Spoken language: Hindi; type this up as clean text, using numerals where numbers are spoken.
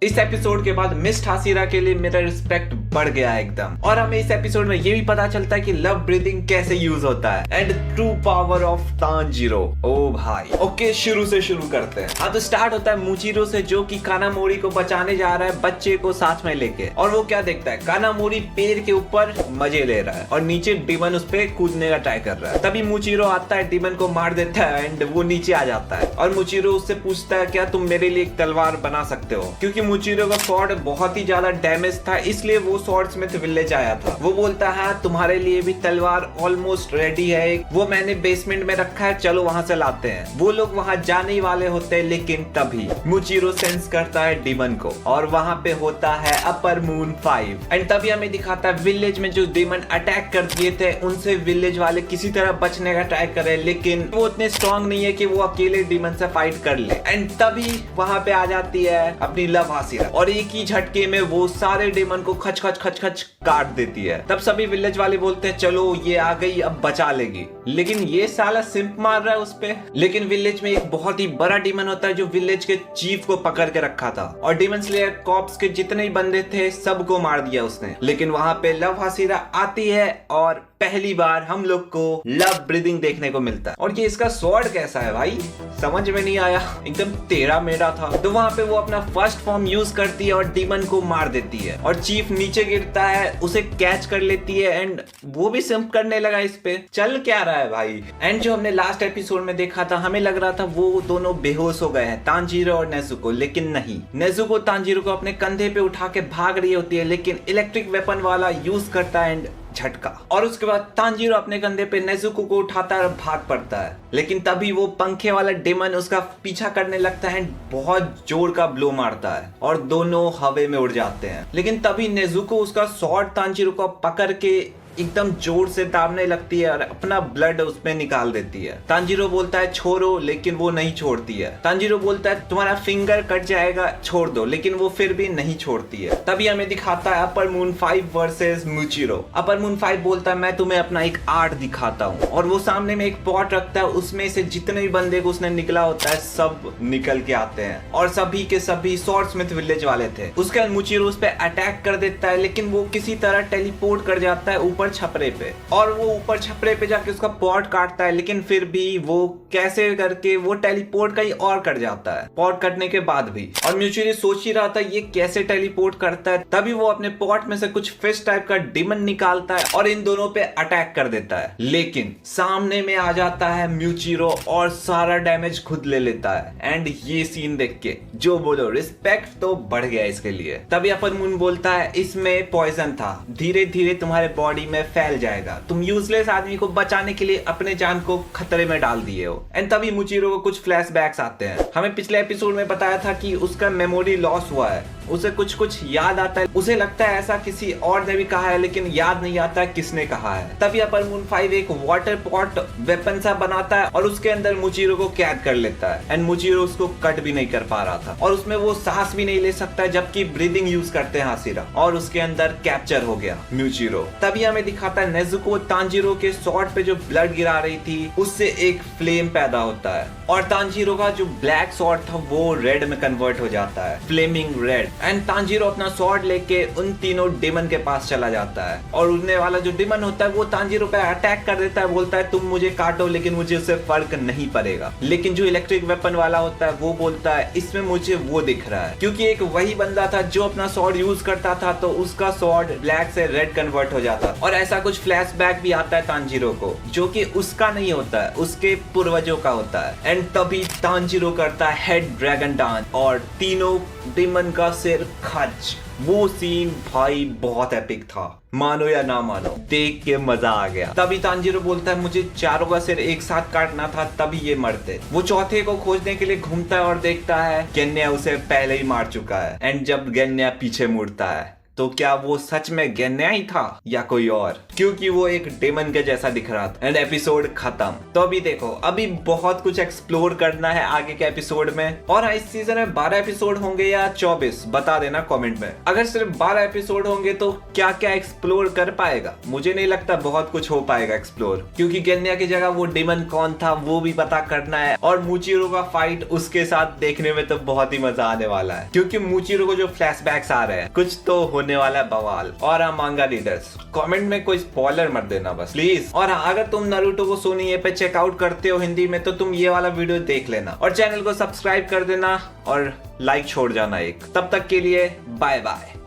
इस एपिसोड के बाद मिस हासिरा के लिए मेरा रिस्पेक्ट बढ़ गया है एकदम। और हमें इस एपिसोड में ये भी पता चलता है कि लव ब्रीदिंग कैसे यूज होता है and true power of Tanjiro. ओ भाई, ओके शुरू से शुरू करते हैं। हाँ तो स्टार्ट होता है मुचीरो से, जो कि कानामोरी को बचाने जा रहा है बच्चे को साथ में लेके। और वो क्या देखता है, कानामोरी पेड़ के ऊपर मजे ले रहा है और नीचे डिमन उस पे कूदने का ट्राई कर रहा है। तभी मुचीरो आता है, डिमन को मार देता है एंड वो नीचे आ जाता है। और मुचीरो उससे पूछता है क्या तुम मेरे लिए एक तलवार बना सकते हो, क्योंकि मुचीरो का स्वॉर्ड बहुत ही ज्यादा डैमेज था, इसलिए वो स्वॉर्ड स्मिथ विलेज आया था। वो बोलता है तुम्हारे लिए भी तलवार ऑलमोस्ट रेडी है, वो मैंने बेसमेंट में रखा है, चलो वहां से लाते हैं। वो लोग वहां जाने ही वाले होते हैं, लेकिन तभी मुचीरो सेंस करता है डिमन को और वहां पे होता है अपर मून 5। एंड तभी हमें दिखाता है विलेज में जो डिमन अटैक कर दिए थे उनसे विलेज वाले किसी तरह बचने का ट्राई करे, लेकिन वो उतने स्ट्रॉन्ग नहीं है कि वो अकेले डिमन से फाइट कर ले। एंड तभी वहां पे आ जाती है अपनी लव हासिरा और एक ही झटके में वो सारे डिमन को खच खच खच खच काट देती है। तब सभी विलेज वाले बोलते हैं चलो ये आ गई अब बचा लेगी, लेकिन ये साला सिंप मार रहा है उस पे। लेकिन विलेज में एक बहुत ही बड़ा डिमन होता है जो विलेज के चीफ को पकड़ के रखा था और डिमन स्लेयर कॉप्स के जितने ही बंदे थे सबको मार दिया उसने। लेकिन वहां पे लव हासिरा आती है और पहली बार हम लोग को लव ब्रीदिंग देखने को मिलता है। और ये इसका स्वॉर्ड कैसा है भाई, समझ में नहीं आया, एकदम टेढ़ा मेढ़ा था। तो वहां पे वो अपना फर्स्ट फॉर्म यूज करती है और डिमन को मार देती है और चीफ नीचे गिरता है, उसे कैच कर लेती है एंड वो भी सिंप करने लगा इस पे। चल क्या रहा है भाई। एंड जो हमने लास्ट एपिसोड में देखा था, हमें लग रहा था वो दोनों बेहोश हो गए हैं, तानजीरो और नेजुको, लेकिन नहीं। नेजुको तानजीरो को अपने कंधे पे उठा के भाग रही होती है, लेकिन इलेक्ट्रिक वेपन वाला यूज करता है एंड झटका। और उसके बाद तानजीरो अपने कंधे पे नेजुको को उठाता है और भाग पड़ता है, लेकिन तभी वो पंखे वाला डिमन उसका पीछा करने लगता है, बहुत जोर का ब्लो मारता है और दोनों हवा में उड़ जाते हैं। लेकिन तभी नेजुको उसका स्वॉर्ड तानजीरो को पकड़ के एकदम जोर से दाबने लगती है और अपना ब्लड उसमें निकाल देती है। तानजीरो बोलता है छोड़ो, लेकिन वो नहीं छोड़ती है। तानजीरो बोलता है तुम्हारा फिंगर कट जाएगा, छोड़ दो, लेकिन वो फिर भी नहीं छोड़ती है। तभी हमें दिखाता है upper moon 5 versus Muichiro. Upper moon 5 बोलता है मैं तुम्हें अपना एक आर्ट दिखाता हूँ, और वो सामने में एक पॉट रखता है, उसमें से जितने भी बंदे को उसने निकला होता है सब निकल के आते हैं और सभी के सभी स्वॉर्ड स्मिथ विलेज वाले थे। उसके बाद मुचीरो उस पर अटैक कर देता है, लेकिन वो किसी तरह टेलीपोर्ट कर जाता है ऊपर छपरे पे और वो ऊपर छपरे पे जाके उसका पॉट काटता है, लेकिन फिर भी वो कैसे करके वो टेलीपोर्ट कहीं और कर जाता है पॉट कटने के बाद भी। और म्यूचुअली सोच ही रहा था ये कैसे टेलीपोर्ट करता है, तभी वो अपने पॉट में से कुछ फिश टाइप का डिमन निकालता है और इन दोनों पे अटैक कर देता है, लेकिन सामने में आ जाता है म्यूचीरो और सारा डैमेज खुद ले लेता है। एंड ये सीन देख के जो बोलो रिस्पेक्ट तो बढ़ गया इसके लिए। तभी अपर मून बोलता है इसमें पॉइजन था, धीरे धीरे तुम्हारे बॉडी में फैल जाएगा, तुम यूजलेस आदमी को बचाने के लिए अपने जान को खतरे में डाल दिए हो। एंड तभी मुचीरो को कुछ फ्लैशबैक्स आते हैं। हमें पिछले एपिसोड में बताया था कि उसका मेमोरी लॉस हुआ है, उसे कुछ कुछ याद आता है, उसे लगता है ऐसा किसी और ने भी कहा है, लेकिन याद नहीं आता किसने कहा है। तभी अपर मून 5 एक वाटर पॉट वेपन सा बनाता है और उसके अंदर मुचीरो को कैद कर लेता है एंड मुचीरो उसको कट भी नहीं कर पा रहा था और उसमें वो सांस भी नहीं ले सकता है, जबकि ब्रीदिंग यूज करते हैं हासिरा, और उसके अंदर कैप्चर हो गया म्यूचीरो। तभी हमें दिखाता है नेजुको तानजीरो के स्वॉर्ड पे जो ब्लड गिरा रही थी उससे एक फ्लेम पैदा होता है और तानजीरो का जो ब्लैक स्वॉर्ड था वो रेड में कन्वर्ट हो जाता है, फ्लेमिंग रेड। एंड तानजीरो अपना स्वॉर्ड लेके उन तीनों डिमन के पास चला जाता है और उड़ने वाला जो डिमन होता है वो तानजीरो पे अटैक कर देता है, बोलता है तुम मुझे काटो, लेकिन मुझे उससे फर्क नहीं पड़ेगा। लेकिन जो इलेक्ट्रिक वेपन वाला होता है वो बोलता है इसमें मुझे वो दिख रहा है, क्योंकि एक वही बंदा था जो अपना स्वॉर्ड यूज करता था तो उसका स्वॉर्ड ब्लैक से रेड कन्वर्ट हो जाता और ऐसा कुछ फ्लैशबैक भी आता है तानजीरो को, जो कि उसका नहीं होता है, उसके पूर्वजों का होता है। एंड तभी तानजीरो करता है हेड ड्रैगन डांस और तीनों डिमन का सिर खच। वो सीन भाई बहुत एपिक था, मानो या ना मानो, देख के मजा आ गया। तभी तानजीरो बोलता है मुझे चारों का सिर एक साथ काटना था तभी ये मरते। वो चौथे को खोजने के लिए घूमता है और देखता है गेन्या उसे पहले ही मार चुका है। एंड जब गेन्या पीछे मुड़ता है तो क्या वो सच में गेन्या ही था या कोई और, क्योंकि वो एक डेमन के जैसा दिख रहा था। एंड एपिसोड खत्म। तो अभी देखो, अभी बहुत कुछ एक्सप्लोर करना है आगे के एपिसोड में। और इस सीजन में 12 एपिसोड होंगे या 24, बता देना कमेंट में। अगर सिर्फ 12 एपिसोड होंगे तो क्या क्या एक्सप्लोर कर पाएगा? मुझे नहीं लगता बहुत कुछ हो पाएगा एक्सप्लोर, क्योंकि गेन्या की जगह वो डेमन कौन था वो भी पता करना है। और मूचिरो का फाइट उसके साथ देखने में तो बहुत ही मजा आने वाला है, क्योंकि मूचिरो को जो फ्लैशबैक्स आ रहे हैं, कुछ तो होने वाला है बवाल। और हाँ मांगा रीडर्स, कमेंट में कोई स्पॉइलर मत देना बस प्लीज। और हाँ, अगर तुम नारुतो को सोनी पे चेकआउट करते हो हिंदी में, तो तुम ये वाला वीडियो देख लेना और चैनल को सब्सक्राइब कर देना और लाइक छोड़ जाना एक। तब तक के लिए बाय बाय।